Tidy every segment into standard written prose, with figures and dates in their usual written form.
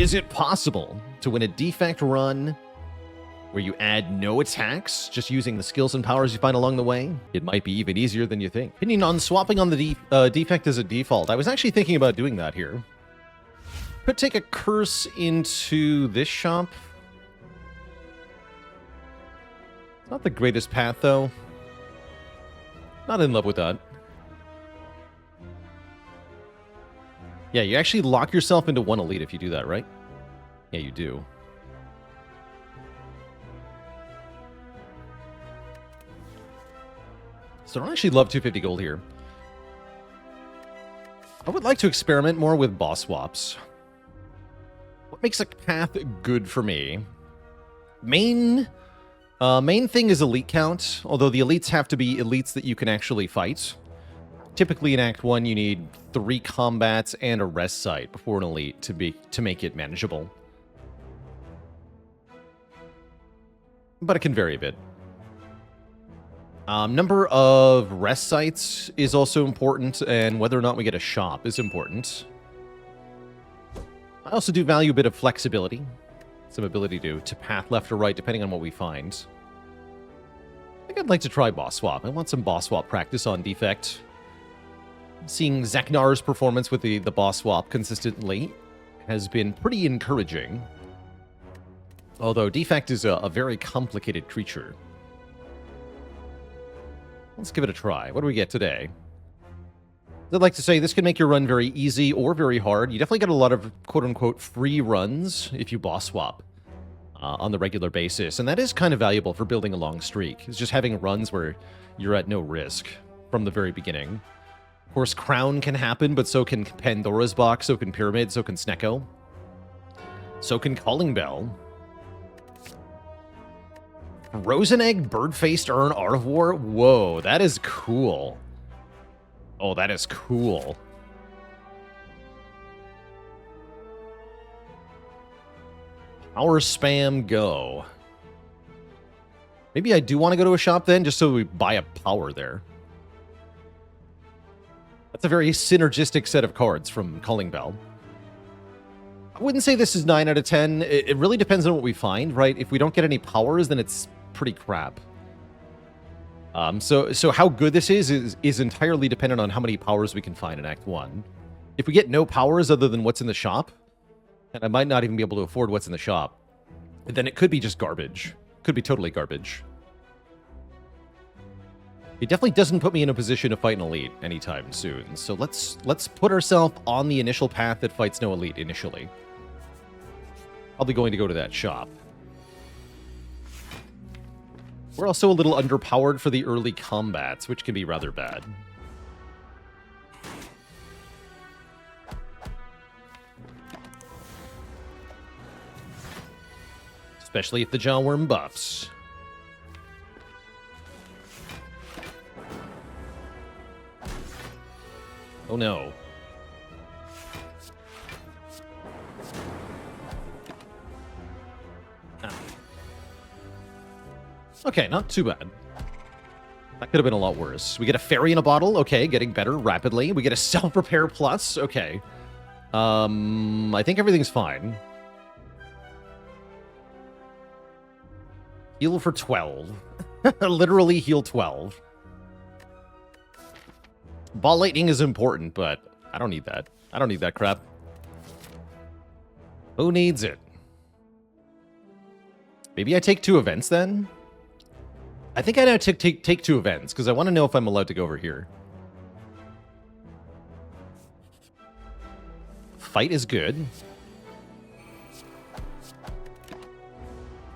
Is it possible to win a Defect run where you add no attacks, just using the skills and powers you find along the way? It might be even easier than you think. Opinion on swapping on the Defect as a default. I was actually thinking about doing that here. Could take a curse into this shop. Not the greatest path, though. Not in love with that. Yeah, you actually lock yourself into one elite if you do that, right? Yeah, you do. So I don't actually love 250 gold here. I would like to experiment more with boss swaps. What makes a path good for me? Main thing is elite count, although the elites have to be elites that you can actually fight. Typically in Act 1, you need 3 combats and a rest site before an elite to make it manageable. But it can vary a bit. Number of rest sites is also important, and whether or not we get a shop is important. I also do value a bit of flexibility. Some ability to path left or right, depending on what we find. I think I'd like to try boss swap. I want some boss swap practice on Defect. Seeing Zeknar's performance with the boss swap consistently has been pretty encouraging. Although Defect is a very complicated creature. Let's give it a try. What do we get today? I'd like to say this can make your run very easy or very hard. You definitely get a lot of quote-unquote free runs if you boss swap on the regular basis. And that is kind of valuable for building a long streak. It's just having runs where you're at no risk from the very beginning. Of course, Crown can happen, but so can Pandora's Box, so can Pyramid, so can Snecko. So can Calling Bell. Frozen Egg, Bird-Faced Urn, Art of War? Whoa, that is cool. Oh, that is cool. Power Spam, go. Maybe I do want to go to a shop then, just so we buy a power there. That's a very synergistic set of cards from Calling Bell. I wouldn't say this is 9 out of 10. It really depends on what we find, right? If we don't get any powers, then it's pretty crap. So how good this is entirely dependent on how many powers we can find in Act 1. If we get no powers other than what's in the shop, and I might not even be able to afford what's in the shop, then it could be just garbage. Could be totally garbage. It definitely doesn't put me in a position to fight an elite anytime soon. So let's put ourselves on the initial path that fights no elite initially. Probably going to go to that shop. We're also a little underpowered for the early combats, which can be rather bad. Especially if the Jawworm buffs. Oh no. Okay, not too bad. That could have been a lot worse. We get a fairy in a bottle. Okay, getting better rapidly. We get a self-repair plus. Okay. I think everything's fine. Heal for 12. Literally heal 12. Ball lightning is important, but I don't need that. I don't need that crap. Who needs it? Maybe I take 2 events then? I think I'd have to take 2 events, because I want to know if I'm allowed to go over here. Fight is good.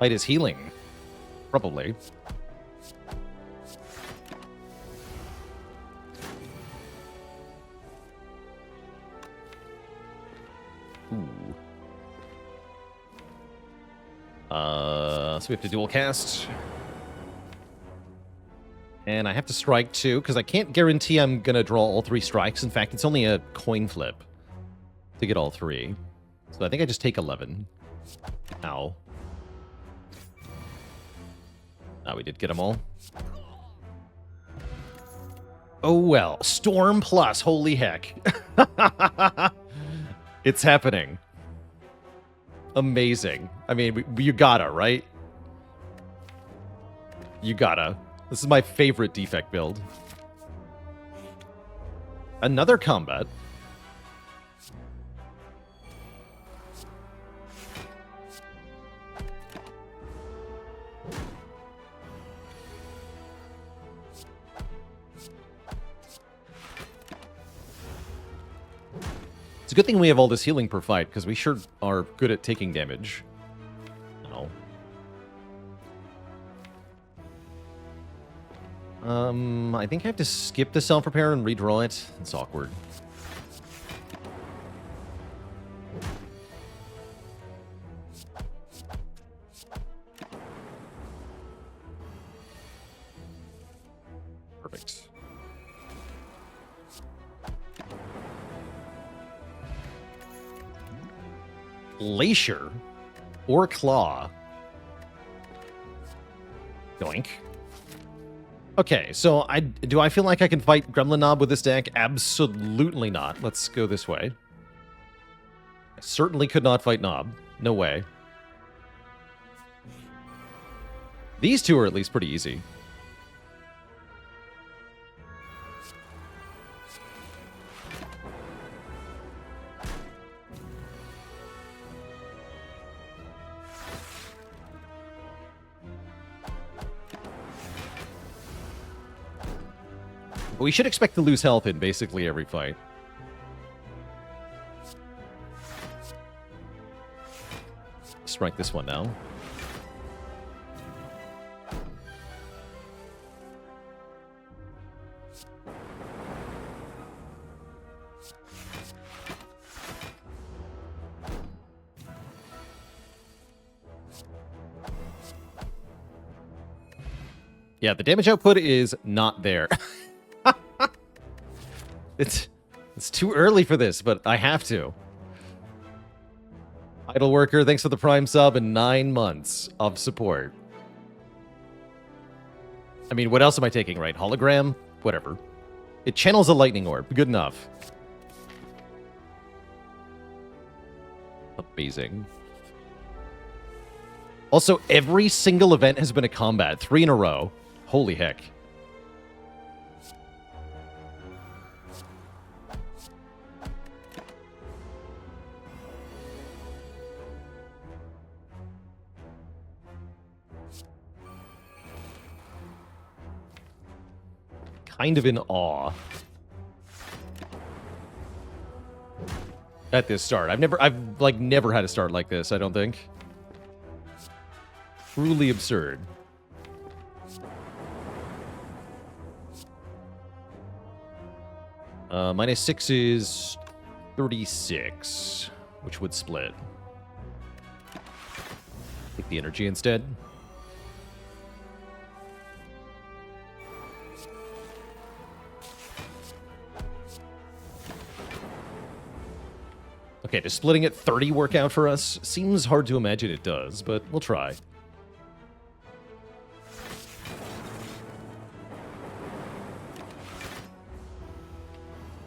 Fight is healing. Probably. Ooh. So we have to dual cast. And I have to strike too, because I can't guarantee I'm going to draw all 3 strikes. In fact, it's only a coin flip to get all 3. So I think I just take 11. Ow. Ah, we did get them all. Oh well. Storm plus. Holy heck. It's happening. Amazing. I mean, you gotta, right? You gotta. This is my favorite Defect build. Another combat. It's a good thing we have all this healing per fight, because we sure are good at taking damage. Oh. I think I have to skip the self-repair and redraw it. It's awkward. Perfect. Glacier or Claw. Doink. Okay, so do I feel like I can fight Gremlin Knob with this deck? Absolutely not. Let's go this way. I certainly could not fight Knob. No way. These two are at least pretty easy. But we should expect to lose health in basically every fight. Strike this one now. Yeah, the damage output is not there. It's too early for this, but I have to. Idle Worker, thanks for the Prime sub and 9 months of support. I mean, what else am I taking, right? Hologram? Whatever. It channels a lightning orb. Good enough. Amazing. Also, every single event has been a combat. 3 in a row. Holy heck. Kind of in awe at this start. I've never had a start like this, I don't think. Truly absurd. -6 is 36, which would split. Take the energy instead. Okay, does splitting at 30 work out for us? Seems hard to imagine it does, but we'll try.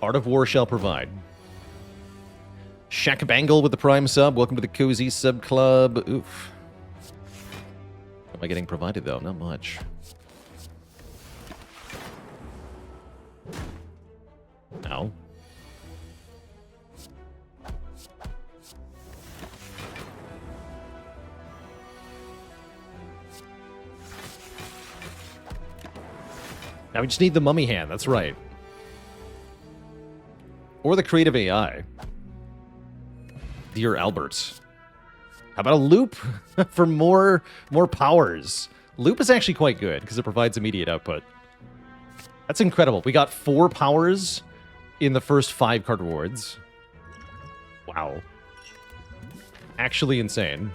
Art of War shall provide. Shaq Bangle with the Prime sub. Welcome to the Cozy Sub Club. Oof. What am I getting provided, though? Not much. Ow. Now we just need the mummy hand, that's right. Or the creative AI. Dear Albert. How about a loop for more powers? Loop is actually quite good because it provides immediate output. That's incredible. We got 4 powers in the first 5 card rewards. Wow. Actually insane.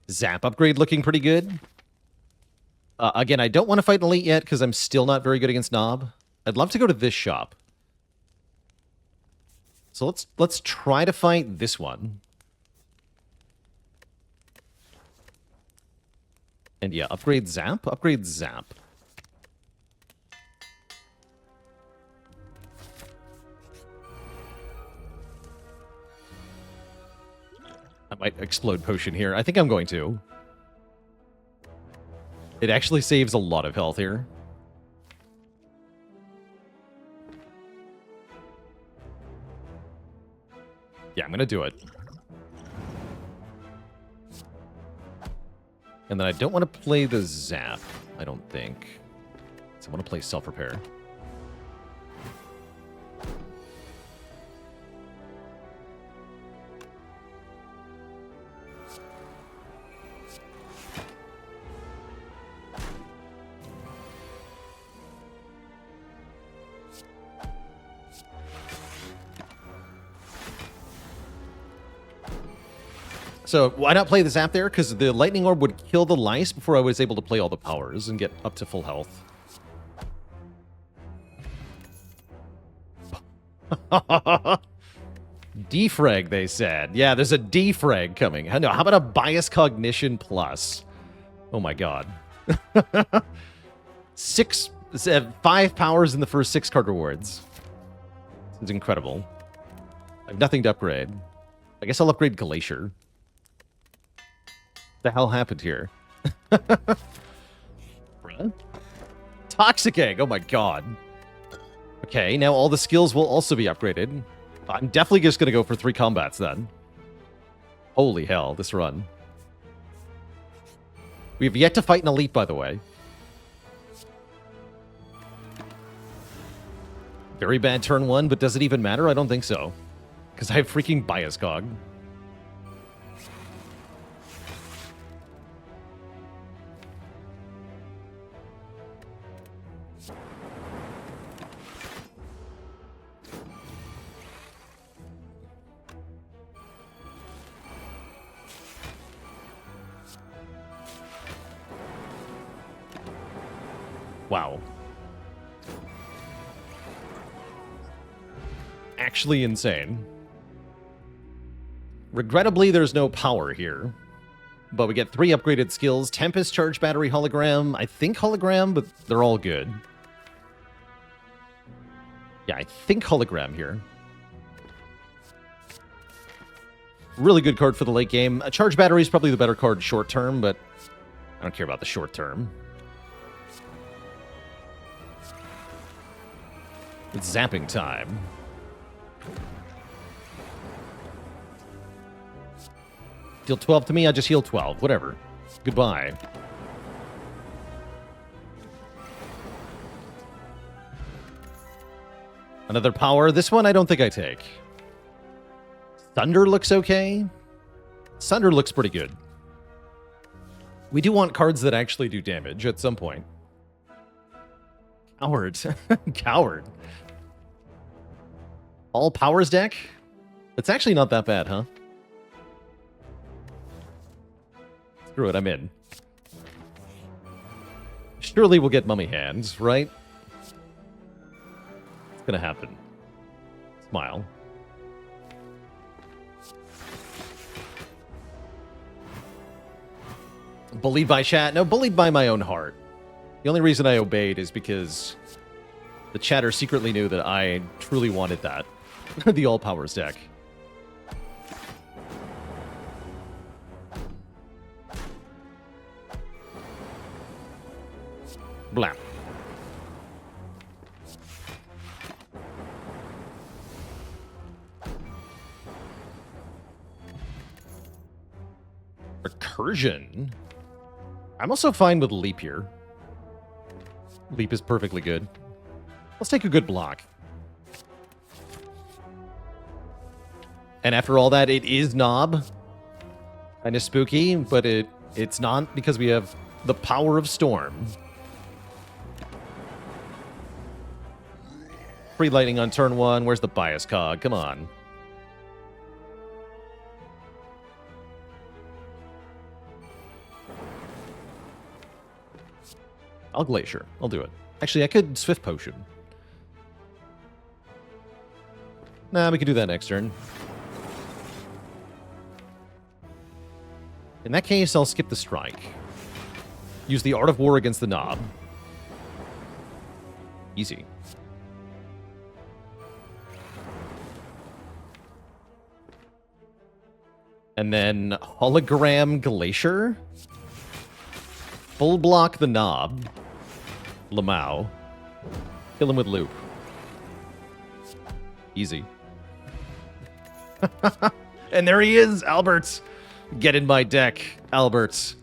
Zap upgrade looking pretty good. Again, I don't want to fight an elite yet because I'm still not very good against Knob. I'd love to go to this shop. So let's try to fight this one. And yeah, upgrade Zap. Upgrade Zap. I might explode potion here. I think I'm going to. It actually saves a lot of health here. Yeah, I'm going to do it. And then I don't want to play the Zap, I don't think. So I want to play Self-Repair. So why not play the Zap there? Because the Lightning Orb would kill the Lice before I was able to play all the powers and get up to full health. Defrag, they said. Yeah, there's a defrag coming. No, how about a Bias Cognition Plus? Oh my god. 5 powers in the first 6 card rewards. It's incredible. I have nothing to upgrade. I guess I'll upgrade Glacier. What the hell happened here? Toxic Egg, oh my god. Okay, now all the skills will also be upgraded. I'm definitely just going to go for 3 combats then. Holy hell, this run. We've yet to fight an elite, by the way. Very bad turn 1, but does it even matter? I don't think so. Because I have freaking Bias Cog. Wow. Actually insane. Regrettably, there's no power here. But we get 3 upgraded skills. Tempest, Charge Battery, Hologram. I think Hologram, but they're all good. Yeah, I think Hologram here. Really good card for the late game. Charge Battery is probably the better card short term, but I don't care about the short term. It's zapping time. Deal 12 to me, I just heal 12. Whatever. Goodbye. Another power. This one I don't think I take. Thunder looks okay. Thunder looks pretty good. We do want cards that actually do damage at some point. Coward. Coward. All powers deck? It's actually not that bad, huh? Screw it, I'm in. Surely we'll get Mummy Hands, right? It's gonna happen. Smile. Bullied by chat? No, bullied by my own heart. The only reason I obeyed is because the chatter secretly knew that I truly wanted that. The all powers deck. Blam. Recursion. I'm also fine with Leap here. Leap is perfectly good. Let's take a good block. And after all that, it is Knob. Kind of spooky, but it's not because we have the power of Storm. Free lightning on turn 1. Where's the Bias Cog? Come on. I'll Glacier. I'll do it. Actually, I could Swift Potion. Nah, we can do that next turn. In that case, I'll skip the strike. Use the Art of War against the Knob. Easy. And then Hologram Glacier. Full block the Knob. Lamau. Kill him with Loop. Easy. And there he is, Albert. Get in my deck, Albert.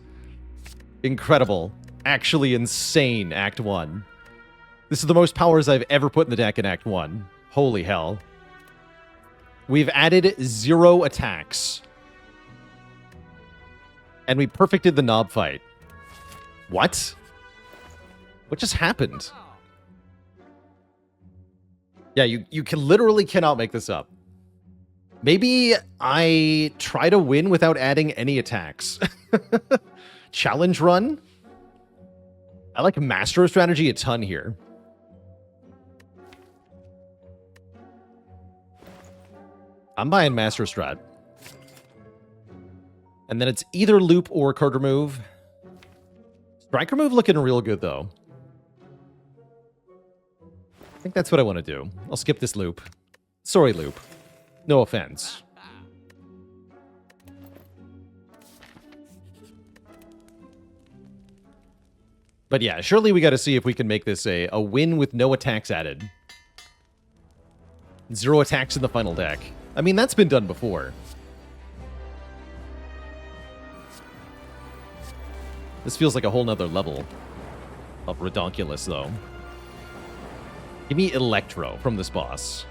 Incredible. Actually insane, Act 1. This is the most powers I've ever put in the deck in Act 1. Holy hell. We've added 0 attacks. And we perfected the Knob fight. What? What just happened? Yeah, you can literally cannot make this up. Maybe I try to win without adding any attacks. Challenge run? I like Master Strategy a ton here. I'm buying Master Strat. And then it's either Loop or card remove. Strike remove looking real good, though. I think that's what I want to do. I'll skip this Loop. Sorry, Loop. No offense. But yeah, surely we got to see if we can make this a win with no attacks added. 0 attacks in the final deck. I mean, that's been done before. This feels like a whole nother level of redonkulous, though. Give me Electro from this boss.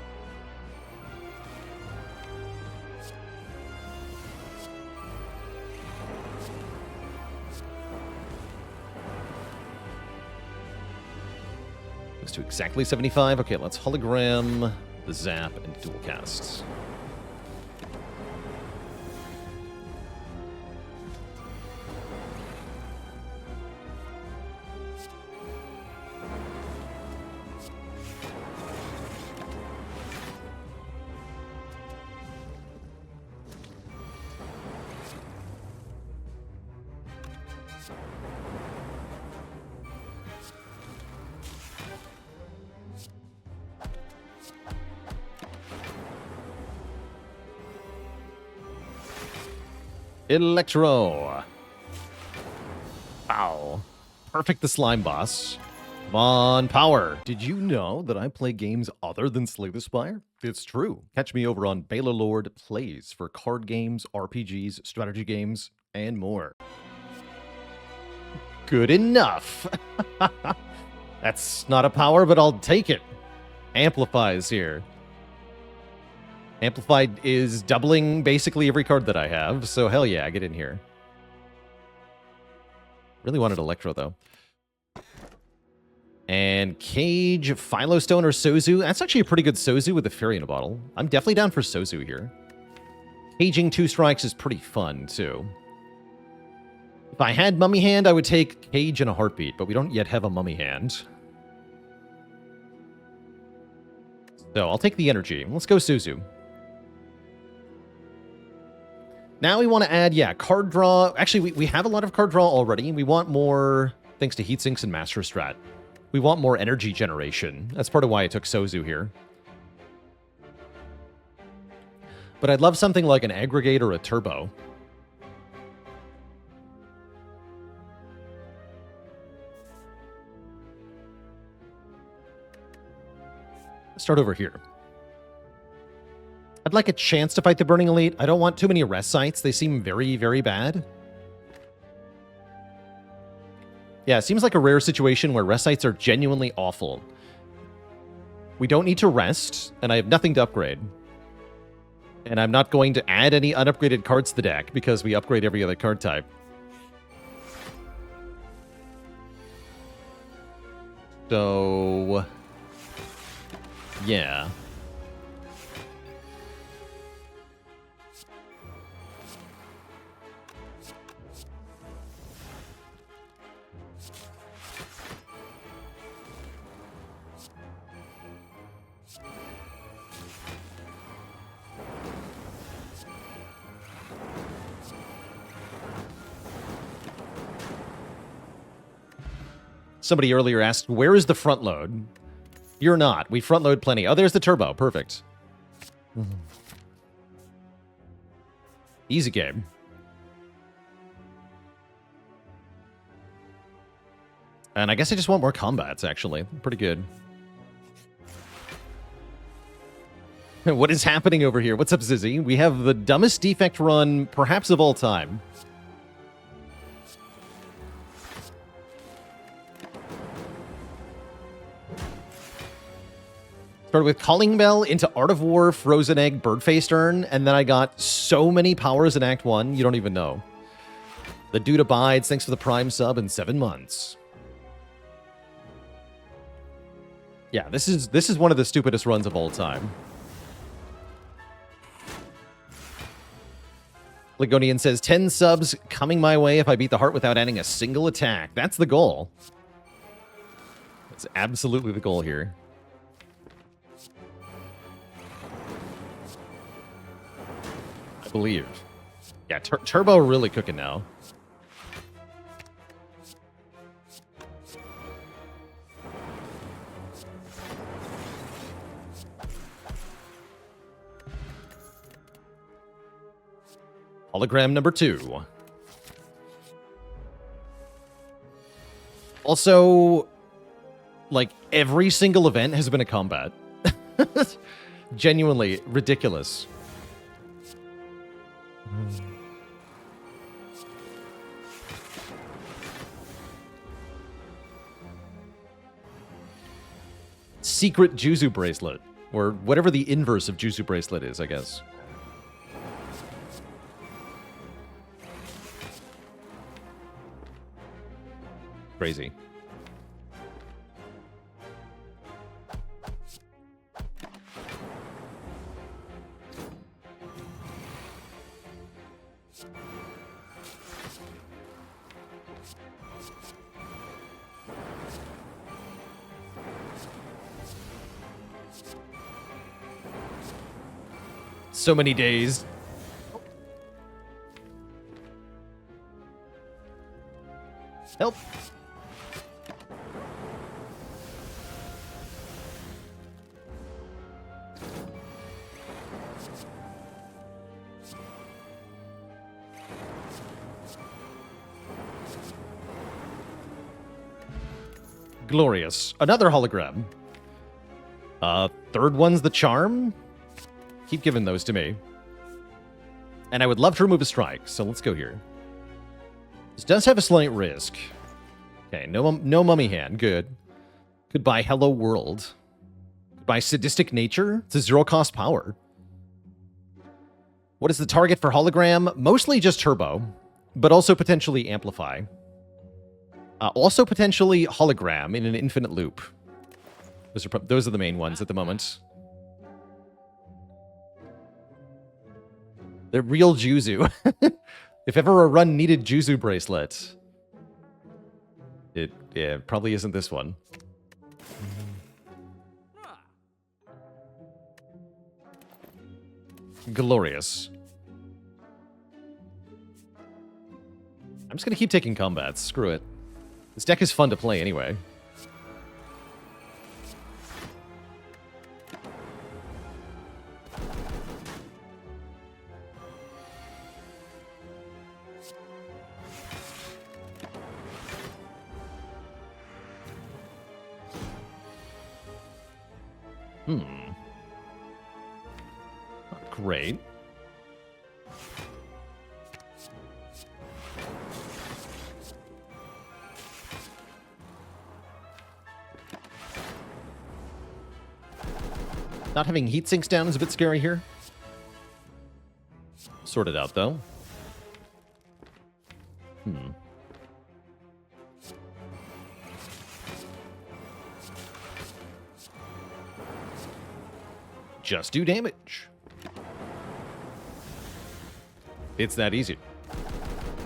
Goes to exactly 75. Okay, let's hologram the zap and dual casts. Electro. Wow. Perfect the slime boss. Come on, power. Did you know that I play games other than Slay the Spire? It's true. Catch me over on Baalorlord Plays for card games, RPGs, strategy games, and more. Good enough. That's not a power, but I'll take it. Amplifies here. Amplified is doubling basically every card that I have, so hell yeah, get in here. Really wanted Electro, though. And Cage, Philostone, or Sozu. That's actually a pretty good Sozu with a Fairy in a bottle. I'm definitely down for Sozu here. Caging 2 strikes is pretty fun, too. If I had Mummy Hand, I would take Cage in a heartbeat, but we don't yet have a Mummy Hand. So I'll take the energy. Let's go Sozu. Now we want to add, yeah, card draw. Actually, we have a lot of card draw already. We want more, thanks to Heatsinks and Master Strat. We want more energy generation. That's part of why I took Sozu here. But I'd love something like an Aggregate or a Turbo. Let's start over here. I'd like a chance to fight the Burning Elite. I don't want too many rest sites. They seem very, very bad. Yeah, it seems like a rare situation where rest sites are genuinely awful. We don't need to rest, and I have nothing to upgrade. And I'm not going to add any unupgraded cards to the deck because we upgrade every other card type. So... yeah. Somebody earlier asked, where is the front load? You're not. We front load plenty. Oh, there's the turbo. Perfect. Easy game. And I guess I just want more combats, actually. Pretty good. What is happening over here? What's up, Zizzy? We have the dumbest defect run, perhaps of all time. Started with Calling Bell into Art of War, Frozen Egg, Birdfaced Urn, and then I got so many powers in Act 1, you don't even know. The dude abides, thanks for the Prime sub in 7 months. Yeah, this is one of the stupidest runs of all time. Ligonian says, 10 subs coming my way if I beat the heart without adding a single attack. That's the goal. That's absolutely the goal here. I believe. Yeah, Turbo really cooking now. Hologram number 2. Also, like, every single event has been a combat. Genuinely ridiculous. Secret Juzu bracelet, or whatever the inverse of Juzu bracelet is, I guess. Crazy. So many days. Help. Glorious. Another hologram. Third one's the charm. Keep giving those to me. And I would love to remove a strike, so let's go here. This does have a slight risk. Okay, no mummy hand. Good. Goodbye, Hello World. Goodbye, Sadistic Nature. It's a zero-cost power. What is the target for hologram? Mostly just turbo, but also potentially amplify. Also potentially hologram in an infinite loop. Those are the main ones at the moment. They're real Juzu. If ever a run needed Juzu bracelet, it probably isn't this one. Glorious. I'm just gonna keep taking combats. Screw it. This deck is fun to play anyway. Great. Not having heat sinks down is a bit scary here. Sort it out, though. Just do damage. It's that easy.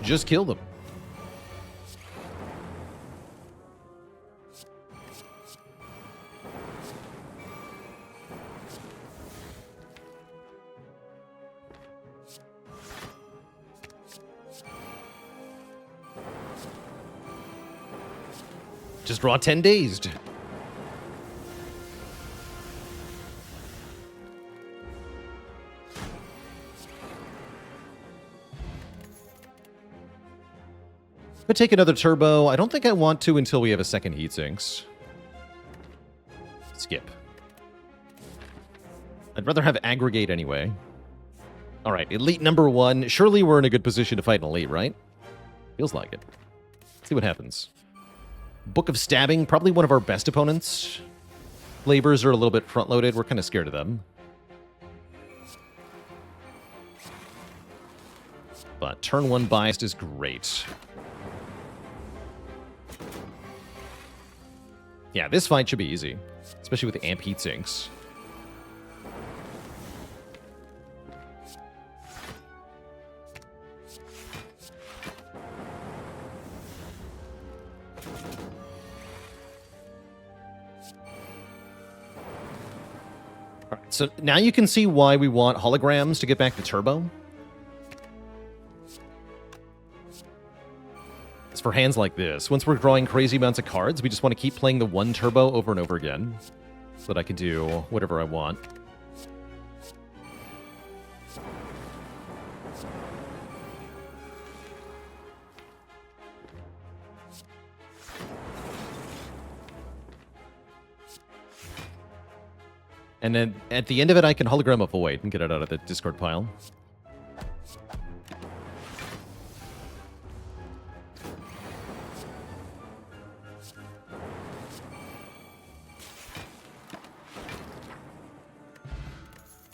Just kill them. Just draw 10 dazed. Could take another turbo. I don't think I want to until we have a second heat sinks. Skip. I'd rather have aggregate anyway. All right, elite number 1. Surely we're in a good position to fight an elite, right? Feels like it. Let's see what happens. Book of Stabbing, probably one of our best opponents. Flavors are a little bit front-loaded. We're kind of scared of them. But turn 1 biased is great. Yeah, this fight should be easy. Especially with the amp heat sinks. Alright, so now you can see why we want holograms to get back to turbo. It's for hands like this. Once we're drawing crazy amounts of cards, we just want to keep playing the 1 turbo over and over again. So that I can do whatever I want. And then at the end of it, I can hologram a void and get it out of the discard pile.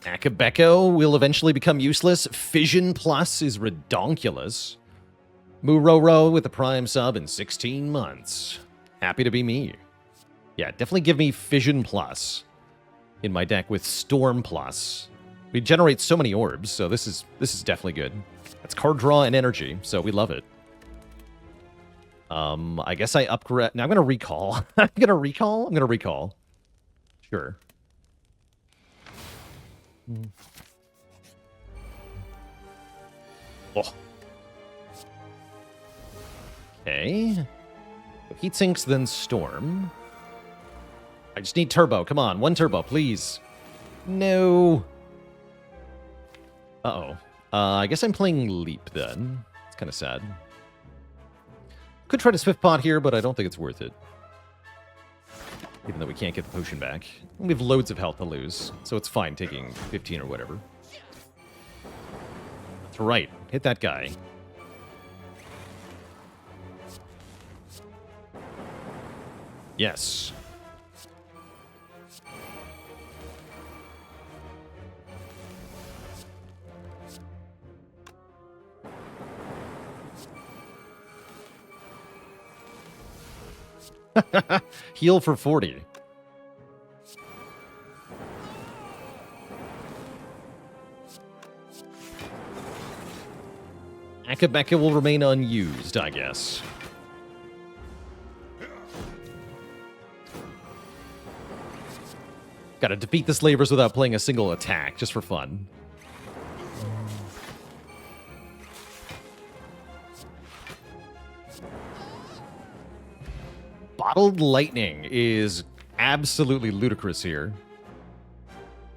Akabeko will eventually become useless. Fission Plus is redonkulous. Muroro with a prime sub in 16 months. Happy to be me. Yeah, definitely give me Fission Plus in my deck with Storm Plus. We generate so many orbs, so this is definitely good. That's card draw and energy, so we love it. I guess I upgrade. Now I'm gonna recall. I'm gonna recall. Sure. Oh. Okay. Heat sinks, then storm. I just need turbo. Come on, 1 turbo, please. No. Uh-oh. I guess I'm playing Leap, then. It's kind of sad. Could try to Swift Pot here, but I don't think it's worth it. Even though we can't get the potion back. We have loads of health to lose, so it's fine taking 15 or whatever. That's right. Hit that guy. Yes. Heal for 40. Akabeka will remain unused, I guess. Gotta defeat the slavers without playing a single attack, just for fun. Bottled Lightning is absolutely ludicrous here.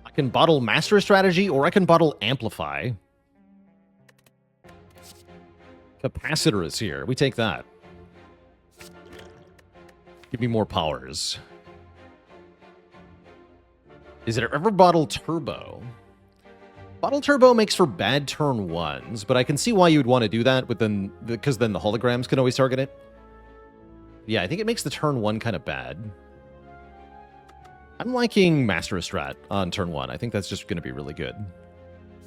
I can bottle Master Strategy, or I can bottle Amplify. Capacitor is here. We take that. Give me more powers. Is it ever Bottle Turbo? Bottle Turbo makes for bad turn 1s, but I can see why you would want to do that, because then the holograms can always target it. Yeah, I think it makes the turn 1 kind of bad. I'm liking Master Strat on turn 1. I think that's just going to be really good.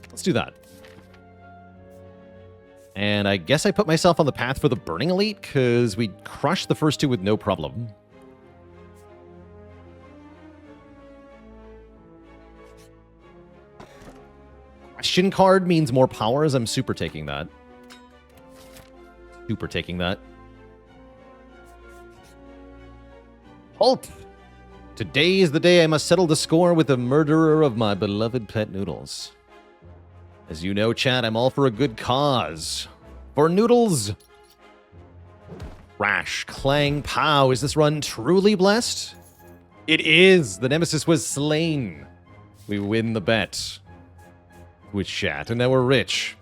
Let's do that. And I guess I put myself on the path for the Burning Elite, because we crushed the first 2 with no problem. Question card means more powers. I'm super taking that. Super taking that. Halt! Today is the day I must settle the score with the murderer of my beloved pet Noodles. As you know, chat, I'm all for a good cause. For Noodles! Crash, clang, pow. Is this run truly blessed? It is! The Nemesis was slain. We win the bet. With chat, and now we're rich.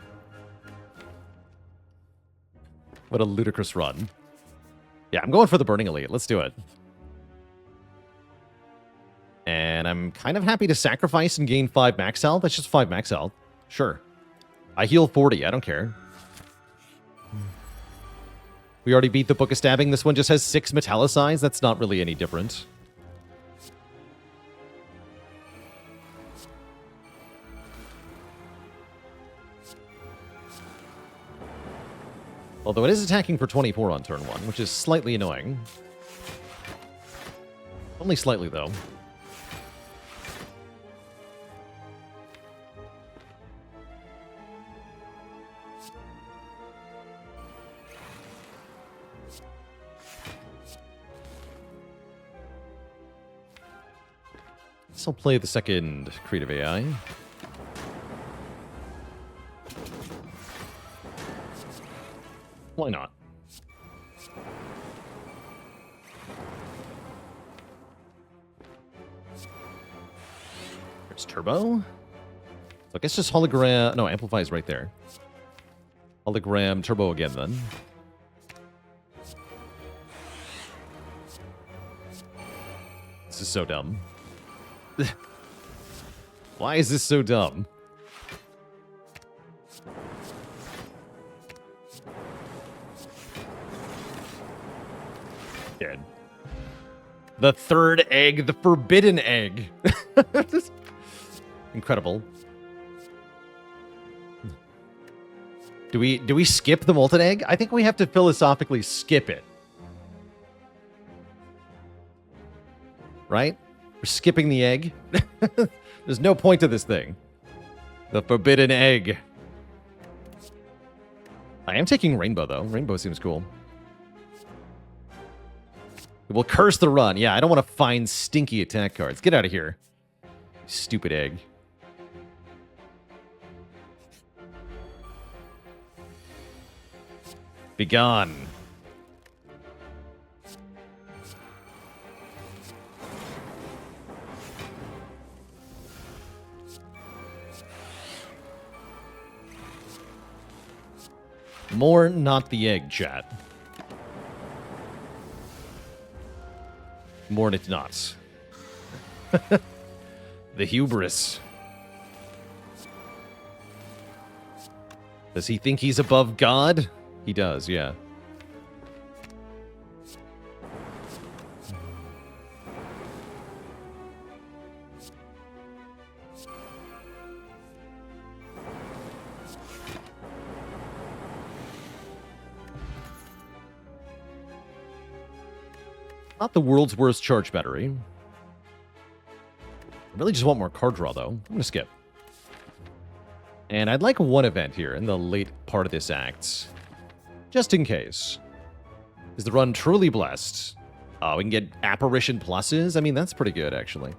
What a ludicrous run. Yeah, I'm going for the Burning Elite. Let's do it. And I'm kind of happy to sacrifice and gain 5 max health. That's just 5 max health. Sure. I heal 40. I don't care. We already beat the Book of Stabbing. This one just has 6 metallicize. That's not really any different. Although it is attacking for 24 on turn 1, which is slightly annoying. Only slightly, though. I'll play the second creative AI. Why not? There's Turbo. So I guess just hologram... No, Amplify is right there. Hologram Turbo again, then. This is so dumb. Why is this so dumb? Dead. The third egg, the forbidden egg. Incredible. Do we skip the molten egg? I think we have to philosophically skip it. Right? We're skipping the egg. There's no point to this thing. The forbidden egg. I am taking Rainbow, though. Rainbow seems cool. We'll curse the run. Yeah, I don't want to find stinky attack cards. Get out of here. Stupid egg. Be gone. More not the egg, chat. More it not. The hubris. Does he think he's above God? He does, yeah. Not the world's worst charge battery. I really just want more card draw, though. I'm going to skip. And I'd like one event here in the late part of this act. Just in case. Is the run truly blessed? Oh, we can get Apparition Pluses? I mean, that's pretty good, actually.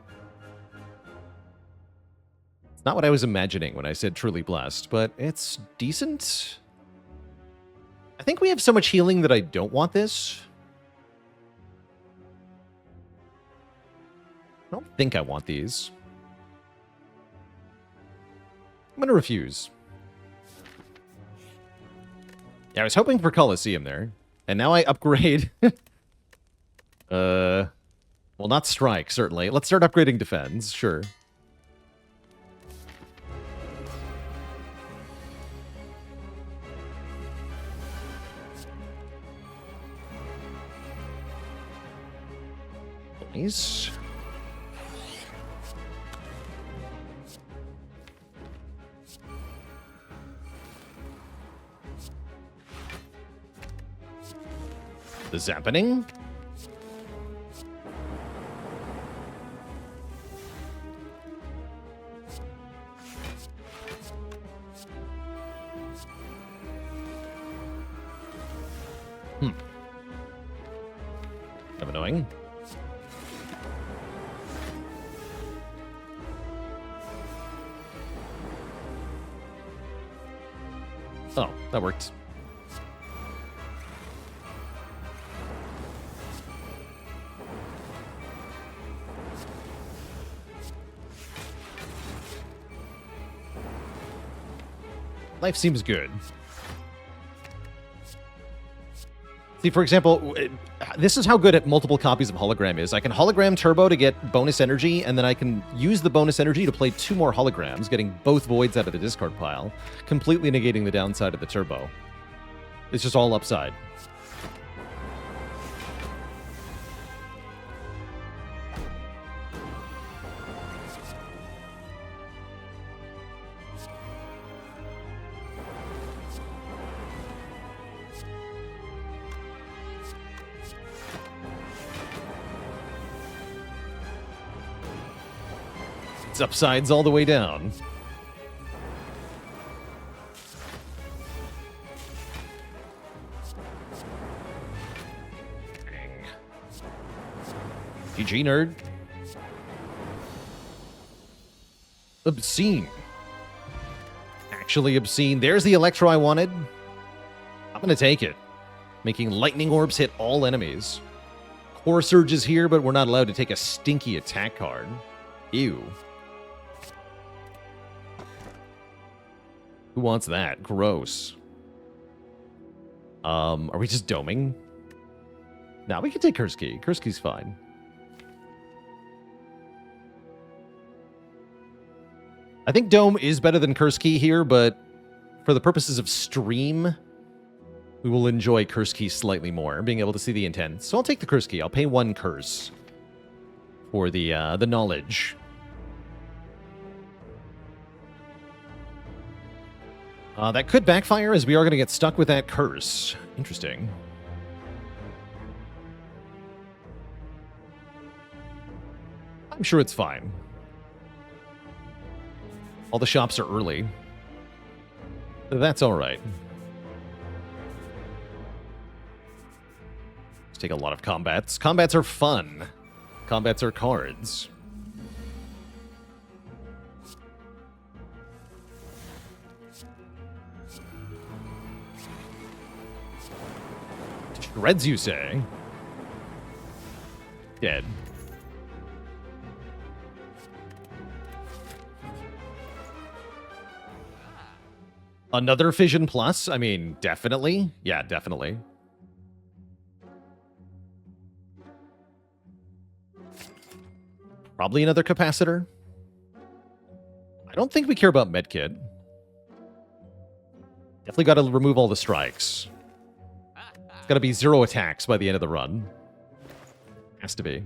It's not what I was imagining when I said truly blessed, but it's decent. I think we have so much healing that I don't want this. I don't think I want these. I'm going to refuse. Yeah, I was hoping for Colosseum there. And now I upgrade. Well, not Strike, certainly. Let's start upgrading Defense, sure. Nice. The Zappening. Kind of annoying. Oh, that worked. Life seems good. See, for example, this is how good at multiple copies of hologram is. I can hologram turbo to get bonus energy, and then I can use the bonus energy to play 2 more holograms, getting both voids out of the discard pile, completely negating the downside of the turbo. It's just all upside. It's upsides all the way down. GG, nerd. Obscene. Actually obscene. There's the Electro I wanted. I'm going to take it. Making lightning orbs hit all enemies. Core Surge is here, but we're not allowed to take a stinky attack card. Ew. Who wants that? Gross. Are we just doming? No, we can take Kursky. Kursky's fine. I think Dome is better than Kursky here, but for the purposes of stream, we will enjoy Kursky slightly more, being able to see the intent. So I'll take the Kursky. I'll pay 1 curse for the knowledge. That could backfire, as we are going to get stuck with that curse. Interesting. I'm sure it's fine. All the shops are early. That's all right. Let's take a lot of combats. Combats are fun. Combats are cards. Shreds, you say? Dead. Another Fission Plus? I mean, definitely. Yeah, definitely. Probably another capacitor. I don't think we care about medkit. Definitely got to remove all the strikes. It's got to be 0 attacks by the end of the run. Has to be.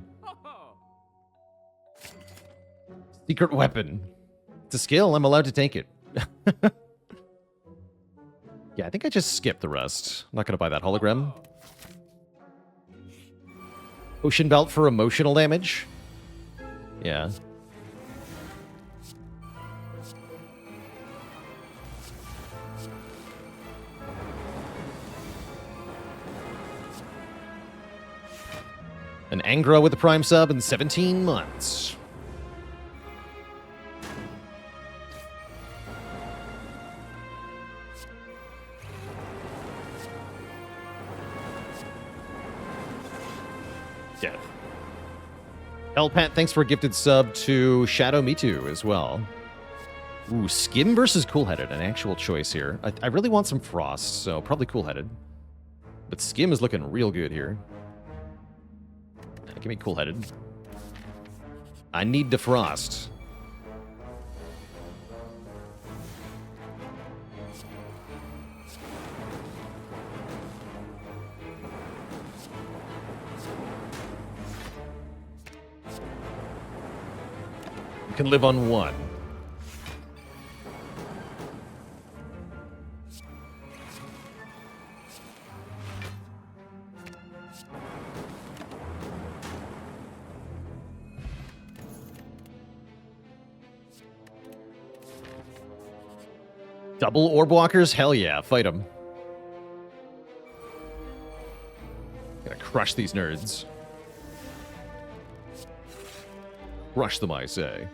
Secret weapon. It's a skill. I'm allowed to take it. Yeah, I think I just skipped the rest. I'm not going to buy that hologram. Ocean Belt for emotional damage. Yeah. An Angra with a Prime sub in 17 months. Dead. Elpat, thanks for a gifted sub to Shadow Me Too as well. Ooh, Skim versus Cool-Headed, an actual choice here. I really want some Frost, so probably Cool-Headed. But Skim is looking real good here. Give me Cool-Headed. I need defrost. You can live on 1. Double orb walkers? Hell yeah, fight them. Gotta crush these nerds. Crush them, I say.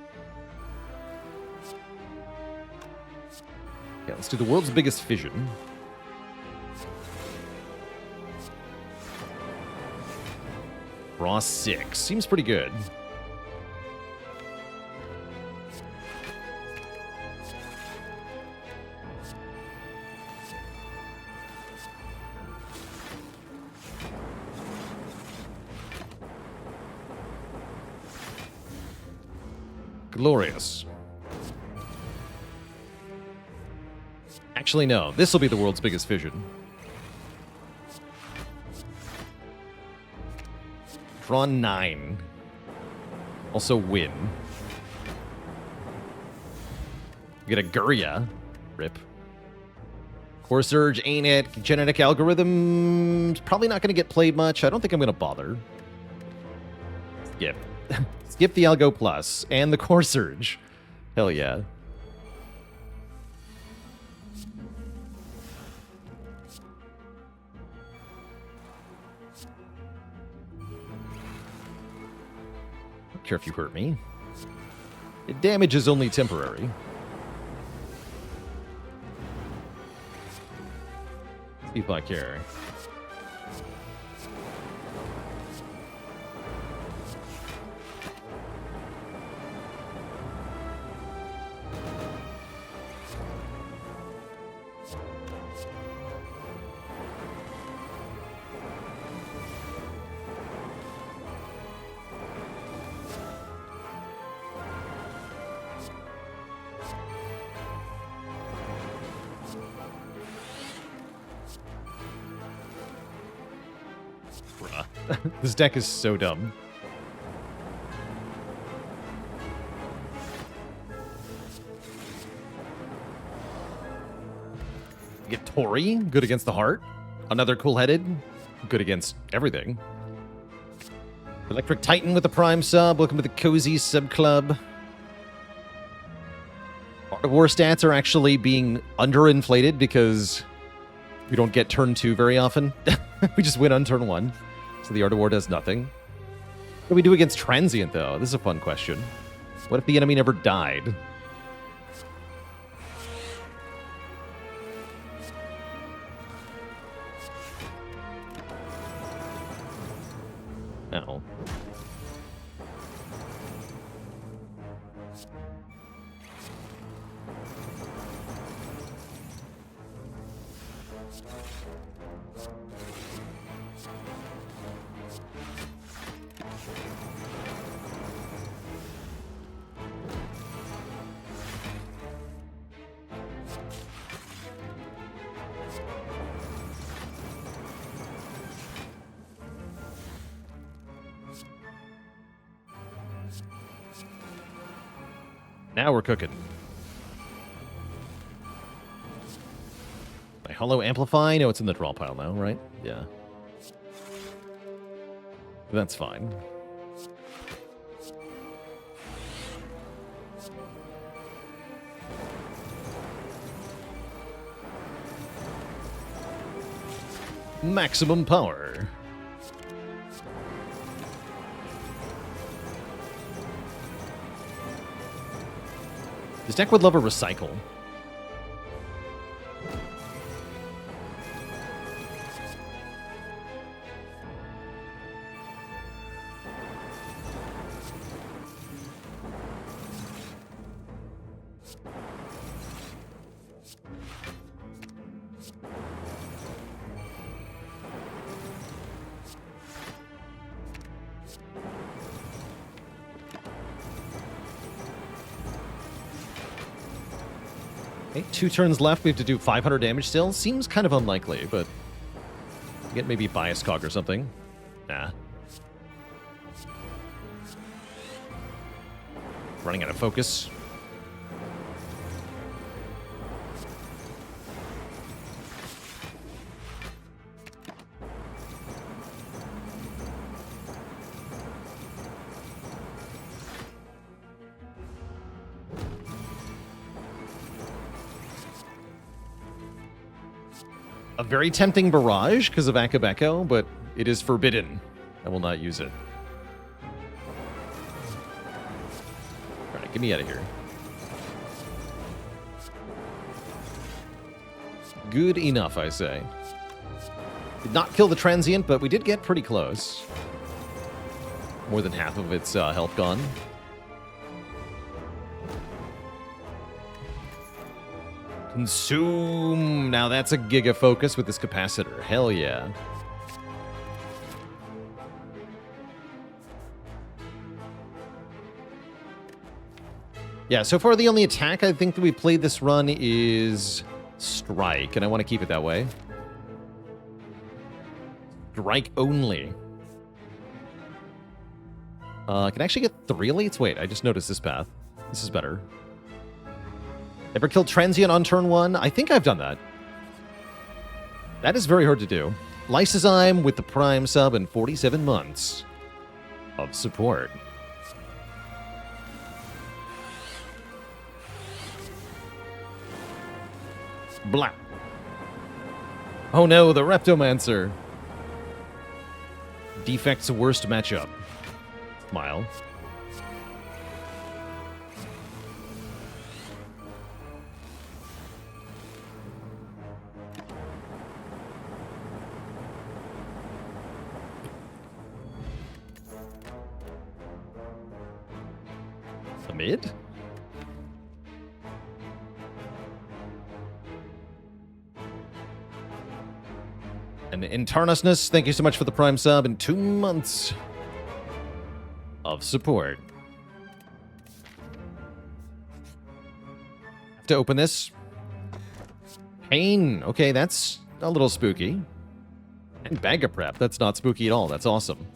Yeah, let's do the world's biggest fission. Raw 6. Seems pretty good. Glorious. Actually, no. This will be the world's biggest fission. Draw 9. Also win. We get a Guria. Rip. Core Surge, ain't it? Genetic Algorithm's probably not going to get played much. I don't think I'm going to bother. Skip. Skip the Algo Plus and the Core Surge. Hell yeah. Don't care if you hurt me. It damage is only temporary. See if I care. This deck is so dumb. You get Tori, good against the heart. Another cool-headed, good against everything. Electric Titan with the Prime sub. Welcome to the Cozy Sub Club. Art of War stats are actually being underinflated because we don't get turn 2 very often. We just win on turn 1. So the Art of War does nothing. What do we do against Transient, though? This is a fun question. What if the enemy never died? No. Now we're cooking. My Hollow Amplify? No, it's in the draw pile now, right? Yeah. That's fine. Maximum power. This deck would love a recycle. Okay, 2 turns left. We have to do 500 damage still. Seems kind of unlikely, but get maybe Bias Cog or something. Nah. Running out of focus. A very tempting Barrage because of Akabeko, but it is forbidden. I will not use it. Alright, get me out of here. Good enough, I say. Did not kill the Transient, but we did get pretty close. More than half of its health gone. Consume! Now that's a Giga Focus with this Capacitor. Hell yeah. Yeah, so far the only attack I think that we played this run is Strike, and I want to keep it that way. Strike only. Can I actually get 3 elites? Wait, I just noticed this path. This is better. Ever killed Transient on turn 1? I think I've done that. That is very hard to do. Lysozyme with the Prime sub and 47 months of support. Blah. Oh no, the Reptomancer. Defect's worst matchup. Smile. The mid? And Intarnusness, thank you so much for the Prime sub and 2 months of support. Have to open this. Pain. Okay, that's a little spooky. And Bag of Prep. That's not spooky at all. That's awesome.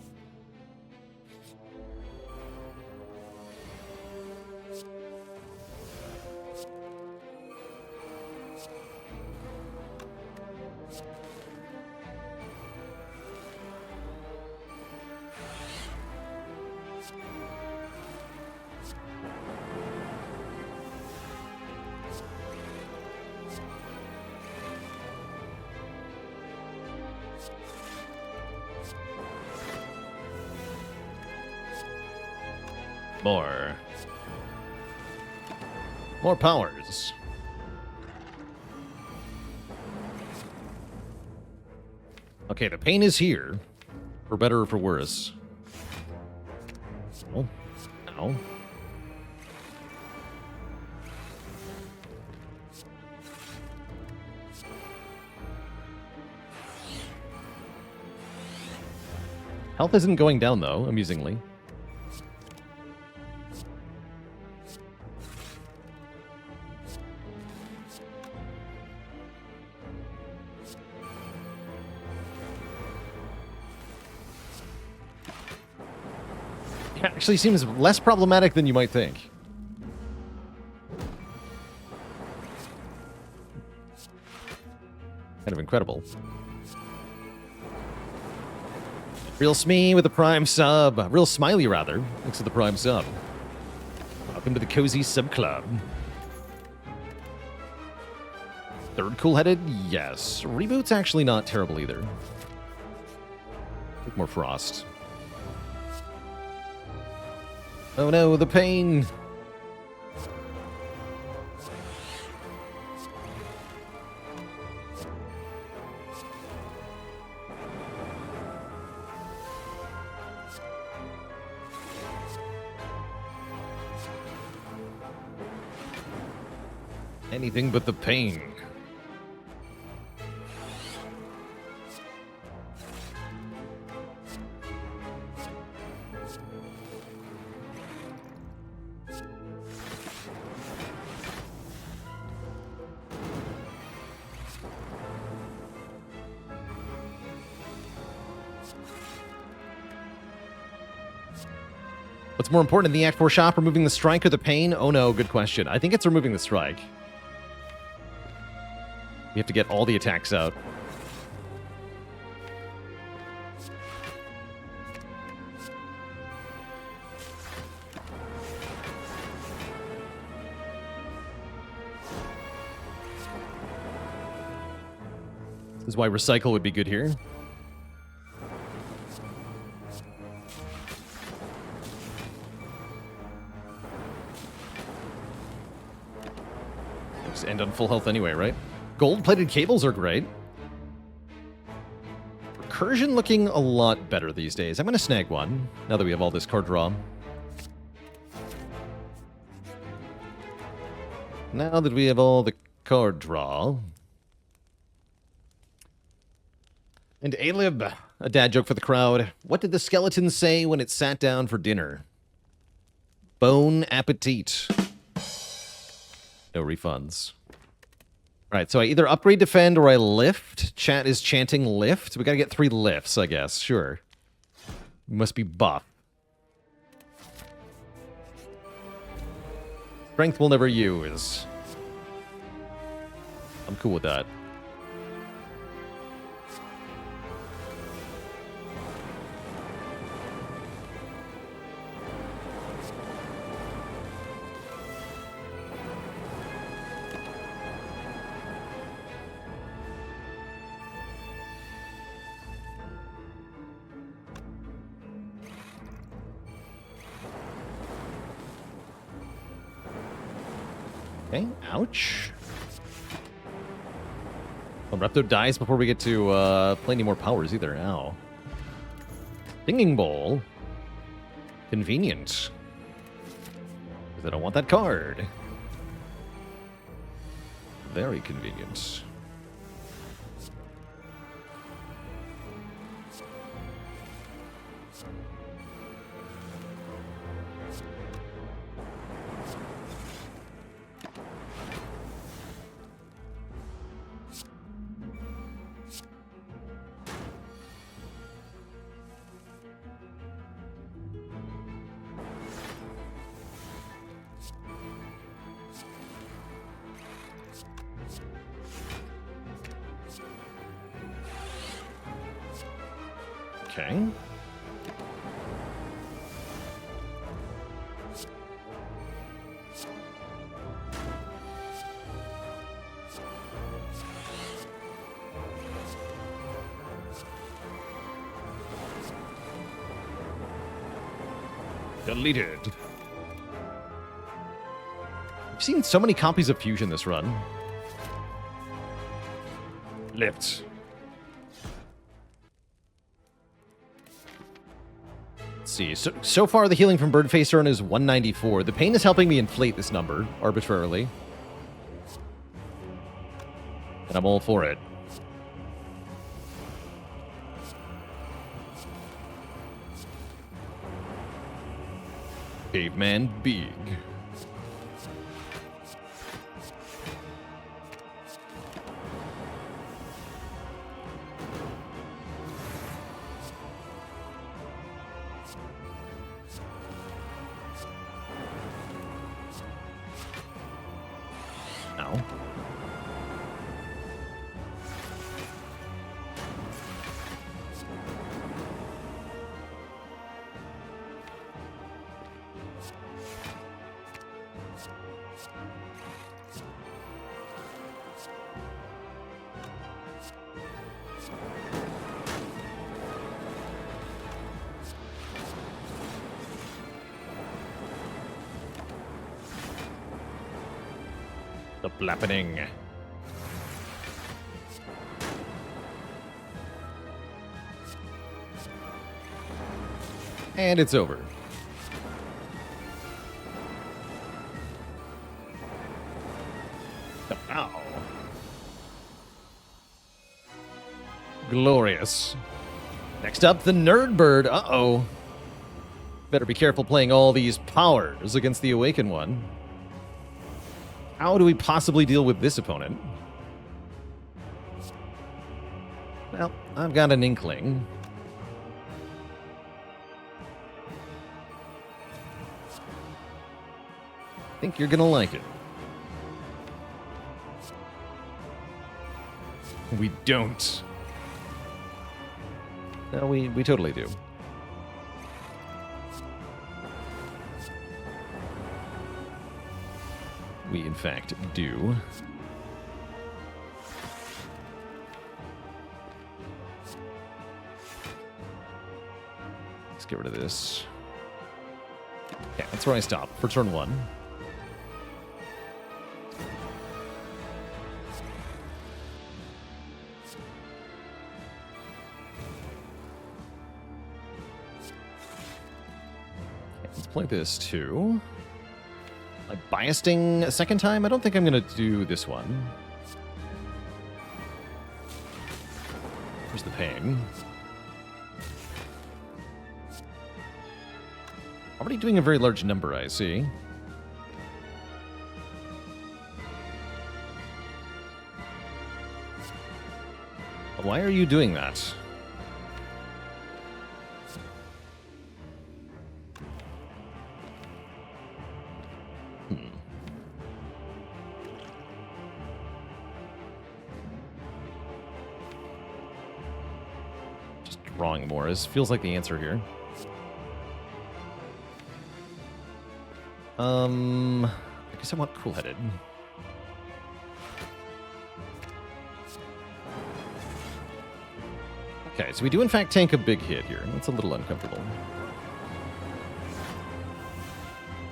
More powers. Okay, the pain is here. For better or for worse. Oh. Ow. Health isn't going down, though, amusingly. Actually seems less problematic than you might think. Kind of incredible. Real Smee with the Prime sub. Real Smiley, rather. Thanks for the Prime sub. Welcome to the Cozy Sub Club. Third cool-headed? Yes. Reboot's actually not terrible either. More Frost. Oh no, the pain! Anything but the pain. What's more important in the Act 4 shop, removing the strike or the pain? Oh no, good question. I think it's removing the strike. You have to get all the attacks out. This is why Recycle would be good here. Just end on full health anyway, right? Gold-plated cables are great. Recursion looking a lot better these days. I'm going to snag one, now that we have all this card draw. Now that we have all the card draw. And Alib, a dad joke for the crowd. What did the skeleton say when it sat down for dinner? Bon appetit. No refunds. Alright, so I either upgrade defend or I lift. Chat is chanting lift. We gotta get 3 lifts, I guess. Sure. We must be buff. Strength we'll never use. I'm cool with that. Okay, ouch. Well, Repto dies before we get to play any more powers either. Ow. Singing Bowl. Convenient. Because I don't want that card. Very convenient. Okay. Deleted. I've seen so many copies of Fusion this run. Lift. Let's see. So far, the healing from Birdface Urn is 194. The pain is helping me inflate this number arbitrarily. And I'm all for it. Caveman Big. Ow. The blappening. And it's over. Ow. Glorious. Next up, the Nerd Bird. Uh-oh. Better be careful playing all these powers against the Awakened one. How do we possibly deal with this opponent? Well, I've got an inkling. I think you're gonna like it. We don't. No, we totally do. We, in fact, do. Let's get rid of this. Okay, that's where I stop for turn 1. Okay, let's play this too. Biasing a second time? I don't think I'm going to do this one. Where's the pain? Already doing a very large number, I see. Why are you doing that? Just drawing more feels like the answer here. I guess I want cool-headed. Okay, so we do in fact tank a big hit here. That's a little uncomfortable.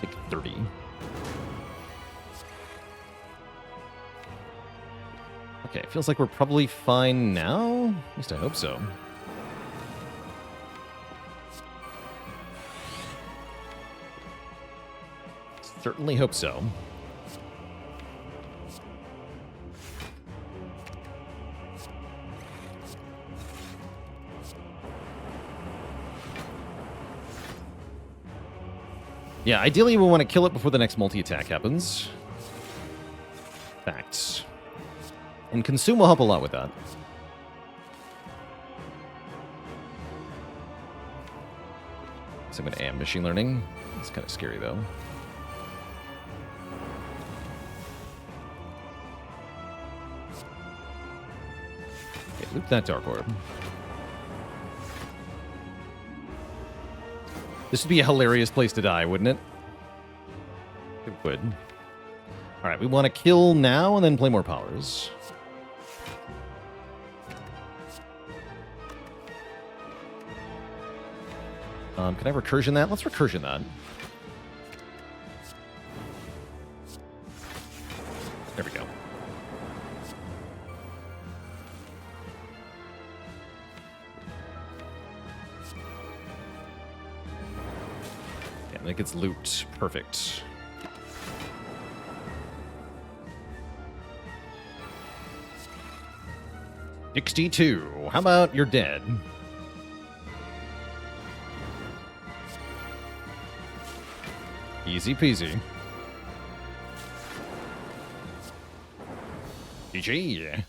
Take 30. Okay, it feels like we're probably fine now. At least I hope so. Certainly hope so. Yeah, ideally we want to kill it before the next multi-attack happens. Facts. And Consume will help a lot with that. So I'm going to AM Machine Learning. It's kind of scary, though. Okay, loop that Dark Orb. This would be a hilarious place to die, wouldn't it? It would. Alright, we want to kill now and then play more powers. Can I recursion that? Let's recursion that. There we go. Yeah, that gets looped. Perfect. $62. How about you're dead? Easy peasy. GG.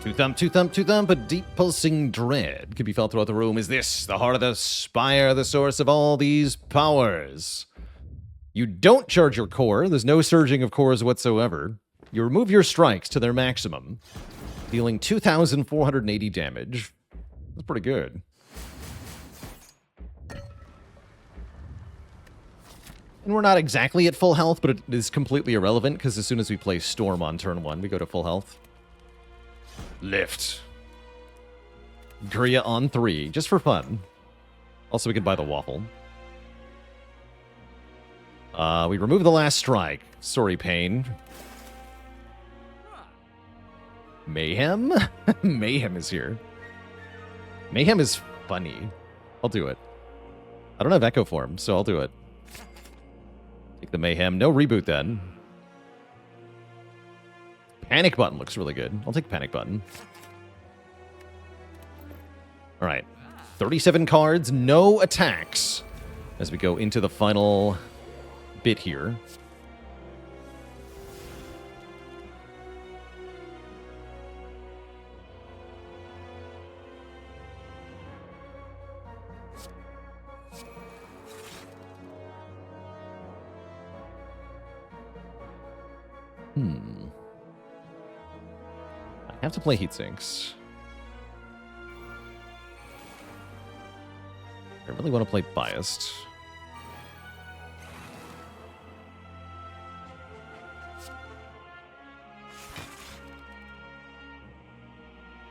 Two thump, a deep pulsing dread could be felt throughout the room. Is this the heart of the spire, the source of all these powers? You don't charge your core. There's no surging of cores whatsoever. You remove your strikes to their maximum, dealing 2,480 damage. That's pretty good. And we're not exactly at full health, but it is completely irrelevant, because as soon as we play Storm on turn 1, we go to full health. Lift. Gria on 3, just for fun. Also, we can buy the waffle. We remove the last strike. Sorry, Pain. Mayhem? Mayhem is here. Mayhem is funny. I'll do it. I don't have Echo Form, so I'll do it. Take the Mayhem. No reboot then. Panic Button looks really good. I'll take Panic Button. Alright. 37 cards, no attacks. As we go into the final bit here. I have to play Heatsinks. I really want to play Biased.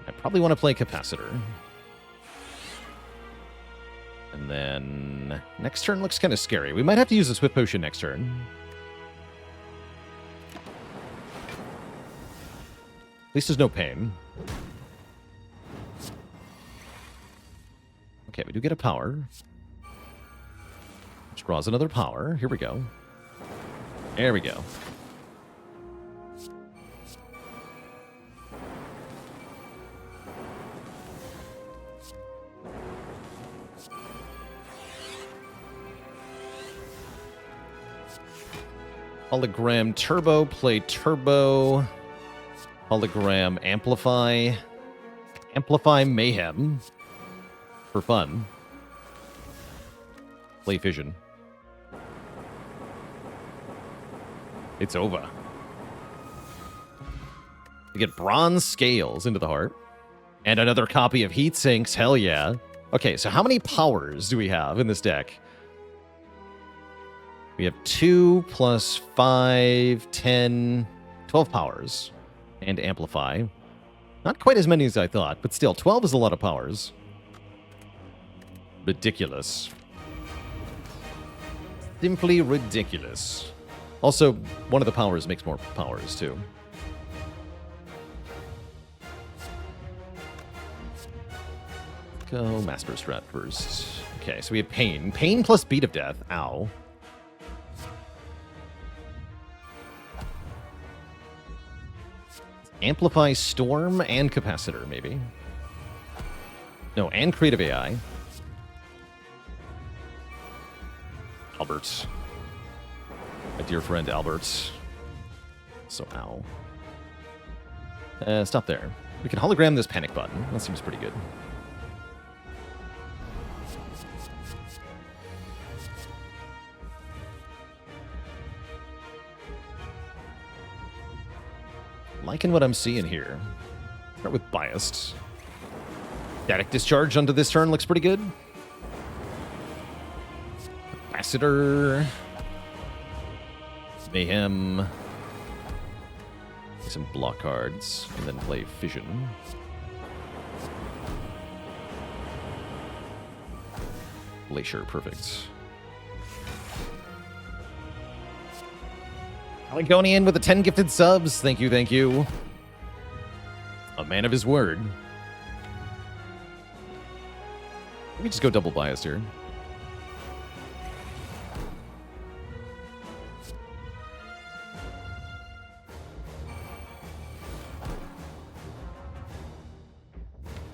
I probably want to play Capacitor. And then next turn looks kind of scary. We might have to use a Swift Potion next turn. At least there's no pain. Okay, we do get a power. Which draws another power. Here we go. There we go. Hologram Turbo, play Turbo. Hologram, amplify. Amplify mayhem. For fun. Play fission. It's over. We get bronze scales into the heart. And another copy of heat sinks. Hell yeah. Okay, so how many powers do we have in this deck? We have 2 plus 5, 10, 12 powers. And amplify. Not quite as many as I thought, but still, 12 is a lot of powers. Ridiculous. Simply ridiculous. Also, one of the powers makes more powers, too. Go Master Strat first. Okay, so we have Pain. Pain plus Beat of Death. Ow. Amplify Storm and Capacitor, maybe. No, and Creative AI. Albert. My dear friend Albert. So, ow. Stop there. We can hologram this panic button. That seems pretty good. Liking what I'm seeing here. Start with Biased. Static Discharge onto this turn looks pretty good. Capacitor. Mayhem. Some block cards. And then play Fission. Glacier, perfect. Aligonian with the 10 gifted subs. Thank you, thank you. A man of his word. Let me just go double biased here.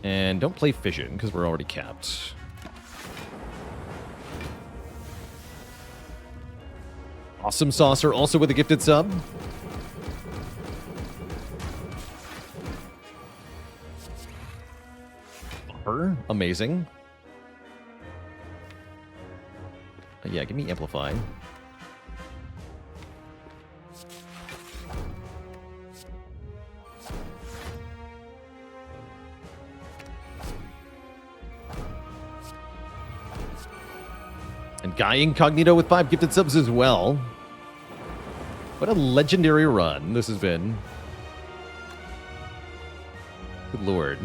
And don't play Fission, because we're already capped. Awesome Saucer, also with a gifted sub. Bumper, amazing. Yeah, give me Amplify. And Guy Incognito with 5 gifted subs as well. What a legendary run this has been. Good lord.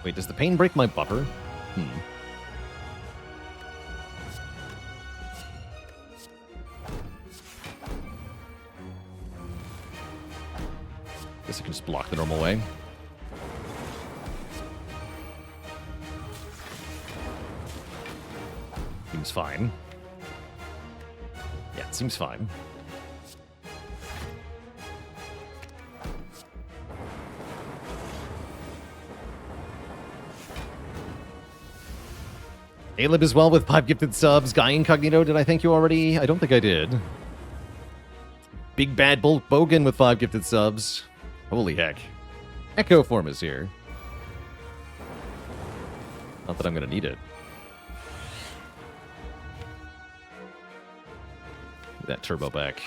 Wait, does the pain break my buffer? Guess I can just block the normal way. Seems fine. Yeah, it seems fine. Alib as well with 5 gifted subs. Guy Incognito, did I thank you already? I don't think I did. Big Bad Bolt Bogan with 5 gifted subs. Holy heck. Echo Form is here. Not that I'm going to need it. That turbo back.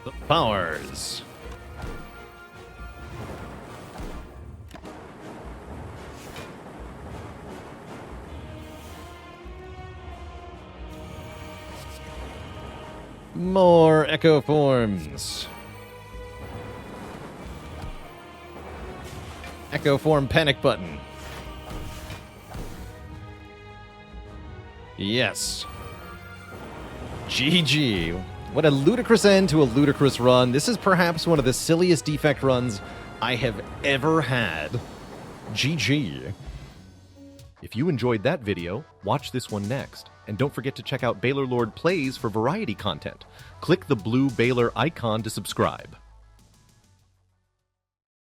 The powers. More Echo Forms. Echo Form Panic Button. Yes. GG. What a ludicrous end to a ludicrous run. This is perhaps one of the silliest Defect runs I have ever had. GG. If you enjoyed that video, watch this one next. And don't forget to check out Baalorlord Plays for variety content. Click the blue Baalor icon to subscribe.